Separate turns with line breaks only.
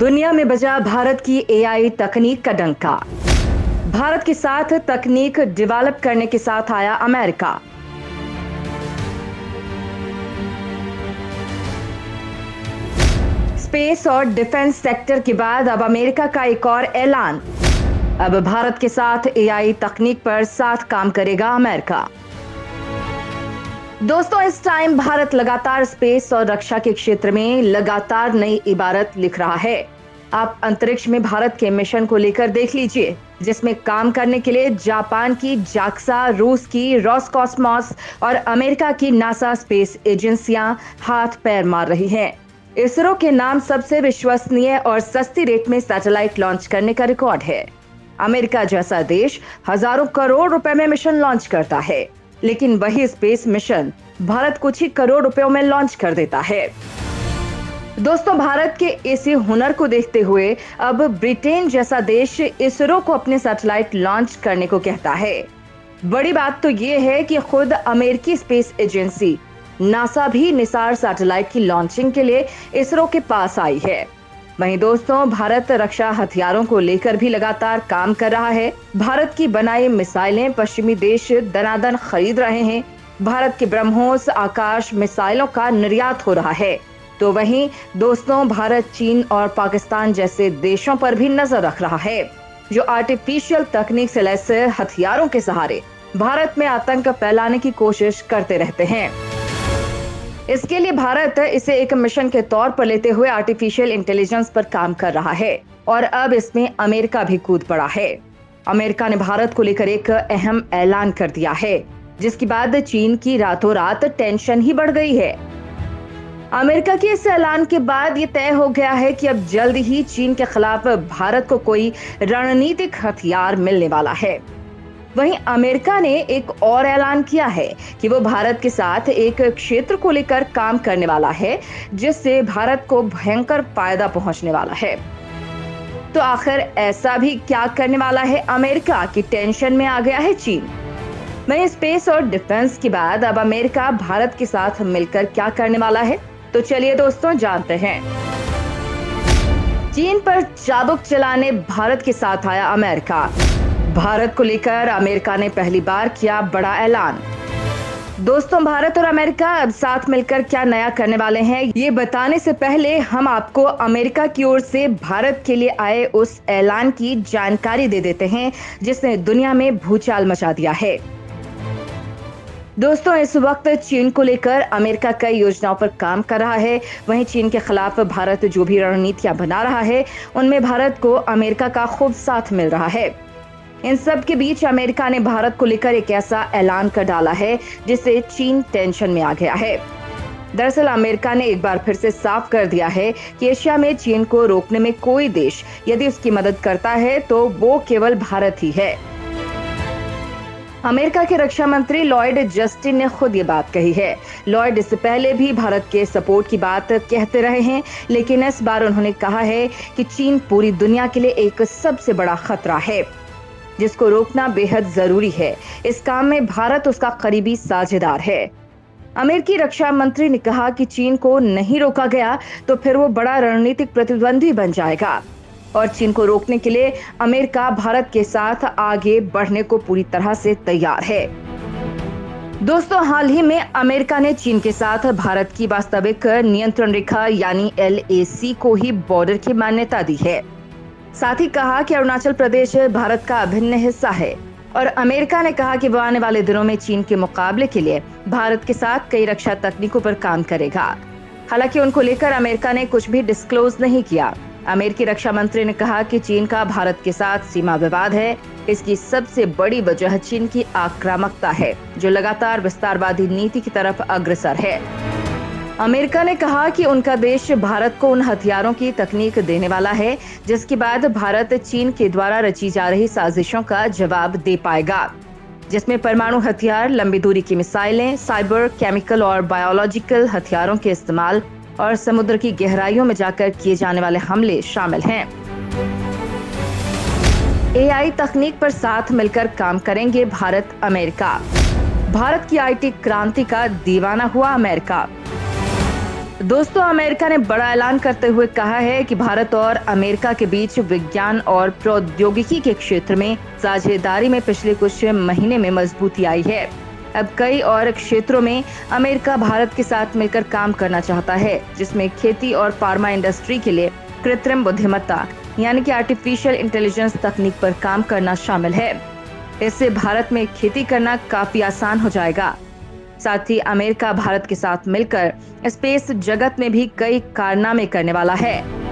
दुनिया में बजा भारत की एआई तकनीक का डंका। भारत के साथ तकनीक डेवलप करने के साथ आया अमेरिका। स्पेस और डिफेंस सेक्टर के बाद अब अमेरिका का एक और ऐलान। अब भारत के साथ एआई तकनीक पर साथ काम करेगा अमेरिका। दोस्तों, इस टाइम भारत लगातार स्पेस और रक्षा के क्षेत्र में लगातार नई इबारत लिख रहा है। आप अंतरिक्ष में भारत के मिशन को लेकर देख लीजिए, जिसमें काम करने के लिए जापान की जाक्सा, रूस की रोसकॉस्मोस और अमेरिका की नासा स्पेस एजेंसियां हाथ पैर मार रही हैं। इसरो के नाम सबसे विश्वसनीय और सस्ती रेट में सैटेलाइट लॉन्च करने का रिकॉर्ड है। अमेरिका जैसा देश हजारों करोड़ रुपए में मिशन लॉन्च करता है, लेकिन वही स्पेस मिशन भारत कुछ ही करोड़ रुपयों में लॉन्च कर देता है। दोस्तों, भारत के इसी हुनर को देखते हुए अब ब्रिटेन जैसा देश इसरो को अपने सैटेलाइट लॉन्च करने को कहता है। बड़ी बात तो ये है कि खुद अमेरिकी स्पेस एजेंसी नासा भी निसार सैटेलाइट की लॉन्चिंग के लिए इसरो के पास आई है। वहीं दोस्तों, भारत रक्षा हथियारों को लेकर भी लगातार काम कर रहा है। भारत की बनाई मिसाइलें पश्चिमी देश दनादन खरीद रहे हैं। भारत के ब्रह्मोस आकाश मिसाइलों का निर्यात हो रहा है। तो वहीं दोस्तों, भारत चीन और पाकिस्तान जैसे देशों पर भी नजर रख रहा है, जो आर्टिफिशियल तकनीक से लैस हथियारों के सहारे भारत में आतंक फैलाने की कोशिश करते रहते हैं। इसके लिए भारत इसे एक मिशन के तौर पर लेते हुए आर्टिफिशियल इंटेलिजेंस पर काम कर रहा है और अब इसमें अमेरिका भी कूद पड़ा है। अमेरिका ने भारत को लेकर एक अहम ऐलान कर दिया है, जिसके बाद चीन की रातों रात टेंशन ही बढ़ गई है। अमेरिका के इस ऐलान के बाद ये तय हो गया है कि अब जल्द ही चीन के खिलाफ भारत को कोई रणनीतिक हथियार मिलने वाला है। वहीं अमेरिका ने एक और ऐलान किया है कि वो भारत के साथ एक क्षेत्र को लेकर काम करने वाला है, जिससे भारत को भयंकर फायदा पहुंचने वाला है। तो आखिर ऐसा भी क्या करने वाला है अमेरिका की टेंशन में आ गया है चीन। वहीं स्पेस और डिफेंस के बाद अब अमेरिका भारत के साथ मिलकर क्या करने वाला है, तो चलिए दोस्तों जानते हैं। चीन पर चाबुक चलाने भारत के साथ आया अमेरिका। भारत को लेकर अमेरिका ने पहली बार किया बड़ा ऐलान। दोस्तों, भारत और अमेरिका अब साथ मिलकर क्या नया करने वाले हैं, ये बताने से पहले हम आपको अमेरिका की ओर से भारत के लिए आए उस ऐलान की जानकारी दे देते हैं, जिसने दुनिया में भूचाल मचा दिया है। दोस्तों, इस वक्त चीन को लेकर अमेरिका कई योजनाओं पर काम कर रहा है। वहीं चीन के खिलाफ भारत जो भी रणनीतियां बना रहा है, उनमें भारत को अमेरिका का खूब साथ मिल रहा है। इन सब के बीच अमेरिका ने भारत को लेकर एक ऐसा ऐलान कर डाला है, जिससे चीन टेंशन में आ गया है। दरअसल अमेरिका ने एक बार फिर से साफ कर दिया है कि एशिया में चीन को रोकने में कोई देश यदि उसकी मदद करता है तो वो केवल भारत ही है। अमेरिका के रक्षा मंत्री लॉयड जस्टिन ने खुद ये बात कही है। लॉयड इससे पहले भी भारत के सपोर्ट की बात कहते रहे हैं, लेकिन इस बार उन्होंने कहा है कि चीन पूरी दुनिया के लिए एक सबसे बड़ा खतरा है, जिसको रोकना बेहद जरूरी है। इस काम में भारत उसका करीबी साझेदार है। अमेरिकी रक्षा मंत्री ने कहा कि चीन को नहीं रोका गया तो फिर वो बड़ा रणनीतिक प्रतिद्वंदी बन जाएगा और चीन को रोकने के लिए अमेरिका भारत के साथ आगे बढ़ने को पूरी तरह से तैयार है। दोस्तों, हाल ही में अमेरिका ने चीन के साथ भारत की वास्तविक नियंत्रण रेखा यानी LAC को ही बॉर्डर की मान्यता दी है। साथ ही कहा कि अरुणाचल प्रदेश भारत का अभिन्न हिस्सा है और अमेरिका ने कहा कि वो आने वाले दिनों में चीन के मुकाबले के लिए भारत के साथ कई रक्षा तकनीकों पर काम करेगा। हालांकि उनको लेकर अमेरिका ने कुछ भी डिस्क्लोज नहीं किया। अमेरिकी रक्षा मंत्री ने कहा कि चीन का भारत के साथ सीमा विवाद है। इसकी सबसे बड़ी वजह चीन की आक्रामकता है, जो लगातार विस्तारवादी नीति की तरफ अग्रसर है। अमेरिका ने कहा कि उनका देश भारत को उन हथियारों की तकनीक देने वाला है, जिसके बाद भारत चीन के द्वारा रची जा रही साजिशों का जवाब दे पाएगा, जिसमें परमाणु हथियार, लंबी दूरी की मिसाइलें, साइबर, केमिकल और बायोलॉजिकल हथियारों के इस्तेमाल और समुद्र की गहराइयों में जाकर किए जाने वाले हमले शामिल हैं। AI तकनीक पर साथ मिलकर काम करेंगे भारत अमेरिका। भारत की IT क्रांति का दीवाना हुआ अमेरिका। दोस्तों, अमेरिका ने बड़ा ऐलान करते हुए कहा है कि भारत और अमेरिका के बीच विज्ञान और प्रौद्योगिकी के क्षेत्र में साझेदारी में पिछले कुछ महीने में मजबूती आई है। अब कई और क्षेत्रों में अमेरिका भारत के साथ मिलकर काम करना चाहता है, जिसमें खेती और फार्मा इंडस्ट्री के लिए कृत्रिम बुद्धिमत्ता यानी कि आर्टिफिशियल इंटेलिजेंस तकनीक पर काम करना शामिल है। इससे भारत में खेती करना काफी आसान हो जाएगा। साथ ही अमेरिका भारत के साथ मिलकर स्पेस जगत में भी कई कारनामे करने वाला है।